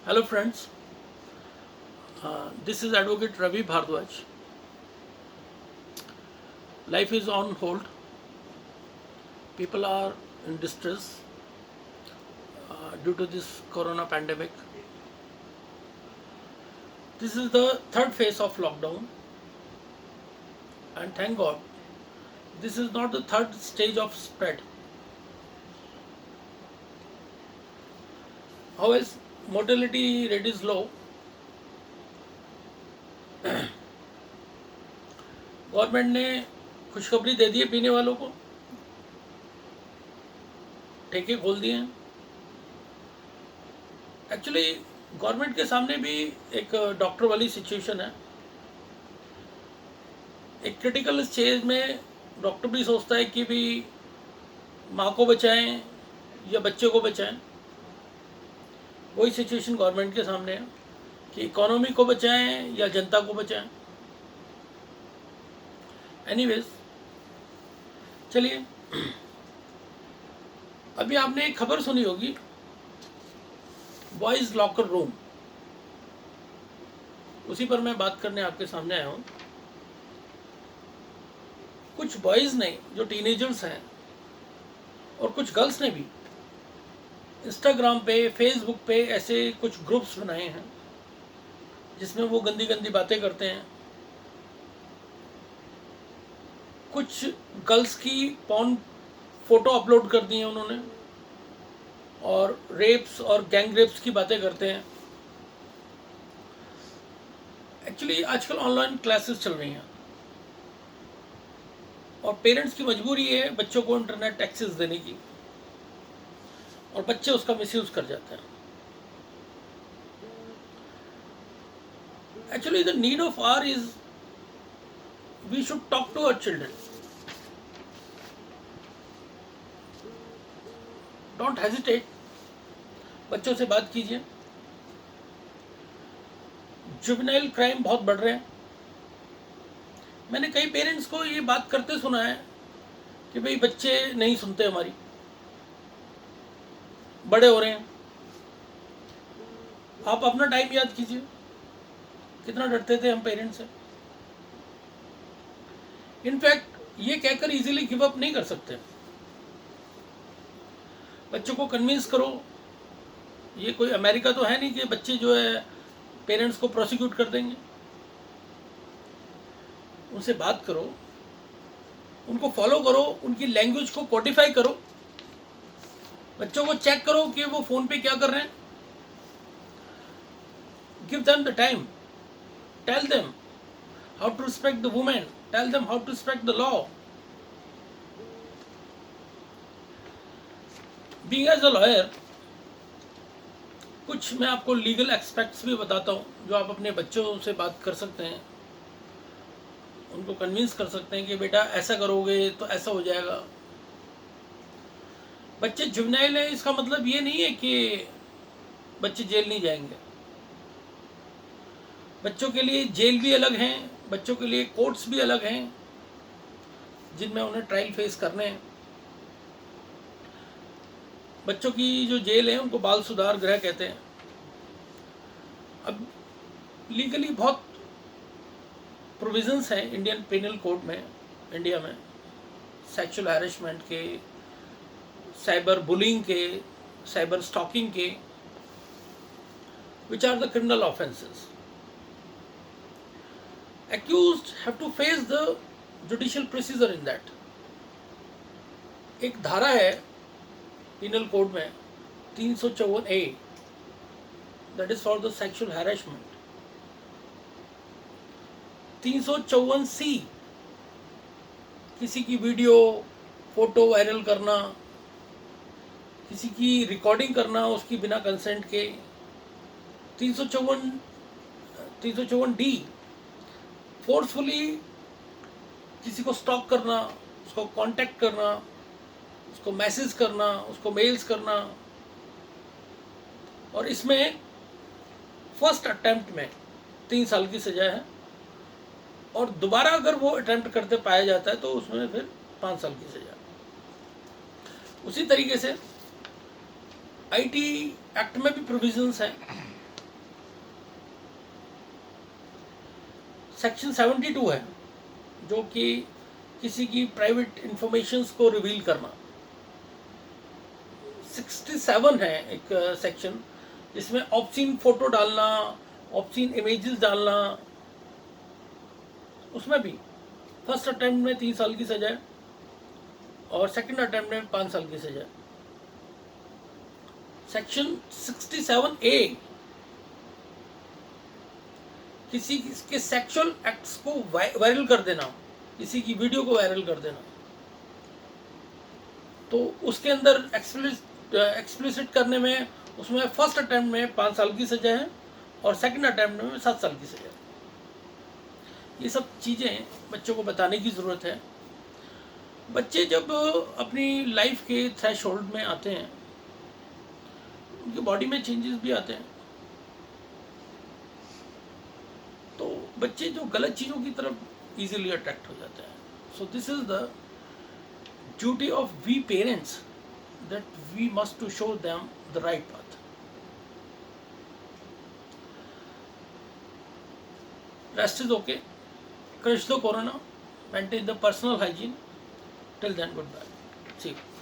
Hello friends, this is Advocate Ravi Bhardwaj. Life is on hold. People are in distress due to this corona pandemic. This is the third phase of lockdown, and thank God, this is not the third stage of spread. However, mortality rate is low. Government ने खुशखबरी दे दी है पीने वालों को, ठेके खोल दिए हैं. एक्चुअली गवर्नमेंट के सामने भी एक डॉक्टर वाली सिचुएशन है. एक क्रिटिकल स्टेज में डॉक्टर भी सोचता है कि भी माँ को बचाएं या बच्चे को बचाएं. वही सिचुएशन गवर्नमेंट के सामने है कि इकोनॉमी को बचाएं या जनता को बचाएं. एनीवेज, चलिए, अभी आपने एक खबर सुनी होगी, बॉयज लॉकर रूम. उसी पर मैं बात करने आपके सामने आया हूँ. कुछ बॉयज ने, जो टीनेजर्स हैं, और कुछ गर्ल्स ने भी इंस्टाग्राम पे, फेसबुक पे ऐसे कुछ ग्रुप्स बनाए हैं जिसमें वो गंदी गंदी बातें करते हैं. कुछ गर्ल्स की पॉर्न फोटो अपलोड कर दी हैं उन्होंने, और रेप्स और गैंग रेप्स की बातें करते हैं. एक्चुअली आजकल ऑनलाइन क्लासेस चल रही हैं और पेरेंट्स की मजबूरी है बच्चों को इंटरनेट एक्सेस देने की, और बच्चे उसका मिसयूज कर जाते हैं. Actually the need of hour is we should talk to our children. Don't hesitate, बच्चों से बात कीजिए. जुवेनाइल क्राइम बहुत बढ़ रहे हैं. मैंने कई पेरेंट्स को ये बात करते सुना है कि भाई बच्चे नहीं सुनते हमारी, बड़े हो रहे हैं. आप अपना टाइम याद कीजिए, कितना डरते थे हम पेरेंट्स से. इनफैक्ट ये कहकर इजीली गिव अप नहीं कर सकते. बच्चों को कन्विंस करो. ये कोई अमेरिका तो है नहीं कि बच्चे जो है पेरेंट्स को प्रोसिक्यूट कर देंगे. उनसे बात करो, उनको फॉलो करो, उनकी लैंग्वेज को कोडिफाई करो. बच्चों को चेक करो कि वो फोन पे क्या कर रहे हैं. Give them the time. Tell them how to respect the women. Tell them how to respect the law. Being as a lawyer, कुछ मैं आपको लीगल एस्पेक्ट्स भी बताता हूँ जो आप अपने बच्चों से बात कर सकते हैं. उनको कन्विंस कर सकते हैं कि बेटा ऐसा करोगे तो ऐसा हो जाएगा. बच्चे जुवेनाइल है इसका मतलब ये नहीं है कि बच्चे जेल नहीं जाएंगे. बच्चों के लिए जेल भी अलग हैं, बच्चों के लिए कोर्ट्स भी अलग हैं जिनमें उन्हें ट्रायल फेस करने हैं. बच्चों की जो जेल है उनको बाल सुधार गृह कहते हैं. अब लीगली बहुत प्रोविजंस हैं इंडियन पेनल कोड में, इंडिया में, सेक्सुअल हैरेसमेंट के, साइबर बुलिंग के, साइबर स्टॉकिंग के, which are the criminal offenses. Accused have to face the judicial procedure in that. एक धारा है पिनल कोड में 354A, that is for the sexual harassment. 354C, किसी की वीडियो फोटो वायरल करना, किसी की रिकॉर्डिंग करना उसकी बिना कंसेंट के. 354D, फोर्सफुली किसी को स्टॉक करना, उसको कांटेक्ट करना, उसको मैसेज करना, उसको मेल्स करना. और इसमें फर्स्ट अटेम्प्ट में 3 साल की सजा है, और दोबारा अगर वो अटेम्प्ट करते पाया जाता है तो उसमें फिर 5 साल की सजा. उसी तरीके से आईटी एक्ट में भी प्रोविजंस हैं सेक्शन 72 है जो कि किसी की प्राइवेट इंफॉर्मेशंस को रिवील करना। 67 है एक सेक्शन जिसमें ऑब्सीन फोटो डालना, ऑब्सीन इमेजेस डालना, उसमें भी फर्स्ट अटेम्प्ट में 3 साल की सजा है और सेकंड अटेम्प्ट में 5 साल की सजा है। सेक्शन 67A किसी के सेक्सुअल एक्ट्स को वायरल कर देना, किसी की वीडियो को वायरल कर देना, तो उसके अंदर एक्सप्लिसिट करने में उसमें फर्स्ट अटेम्प्ट में 5 साल की सजा है और सेकंड अटेम्प्ट में 7 साल की सजा है। ये सब चीज़ें बच्चों को बताने की ज़रूरत है। बच्चे जब अपनी लाइफ के थ्रेशोल्ड में आते हैं, उनकी बॉडी में चेंजेस भी आते हैं, तो बच्चे जो गलत चीज़ों की तरफ इजीली अट्रैक्ट हो जाते हैं। So this is the duty of we parents that we must to show them the right path. Rest is okay, crush the corona, maintain the personal hygiene. Till then, goodbye. See you.